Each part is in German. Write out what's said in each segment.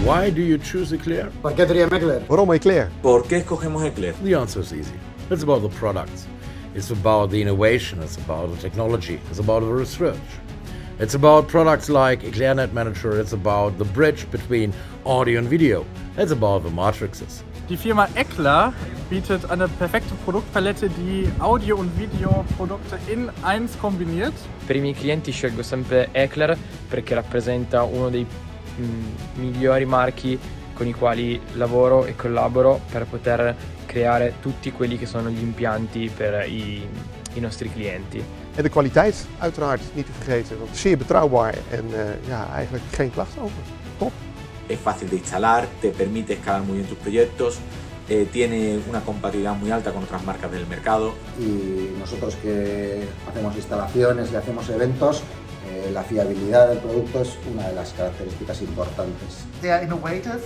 Why do you choose Ecler? ¿Por qué tríem Ecler? Waarom Ecler? ¿Por qué escogemos Ecler? The answer is easy. It's about the products. It's about the innovation. It's about the technology. It's about the research. It's about products like Ecler Net Manager. It's about the bridge between audio and video. It's about the matrices. Die Firma Ecler bietet eine perfekte Produktpalette, die Audio- und Videoprodukte in eins kombiniert. Per i miei clienti scelgo sempre Ecler perché rappresenta uno dei migliori marchi con i quali lavoro e collaboro per poter creare tutti quelli che sono gli impianti per i nostri clienti. En de kwaliteit, uiteraard niet te vergeten, want zeer betrouwbaar en ja, eigenlijk geen klachten over. Top. Es fácil de instalar, te permite escalar muy bien tus proyectos, tiene una compatibilidad muy alta con otras marcas del mercado. Y nosotros que hacemos instalaciones y hacemos eventos, la fiabilidad del producto es una de las características importantes. They are innovative,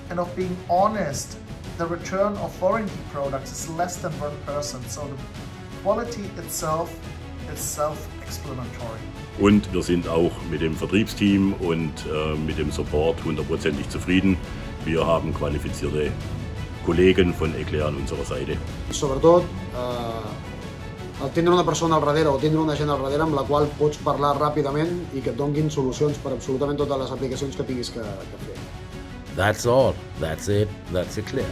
and of being honest, the return of warranty products is less than 1%, so the quality itself is self-explanatory. Und wir sind auch mit dem Vertriebsteam und mit dem Support 100%ig zufrieden. Wir haben qualifizierte Kollegen von Ecler an unserer Seite. Sobretot, el tindre una persona al darrere o tindre una gent al darrere amb la qual pots parlar ràpidament i que et donguin solucions per absolutament totes les aplicacions que tinguis que fer. That's all. That's it. That's Ecler.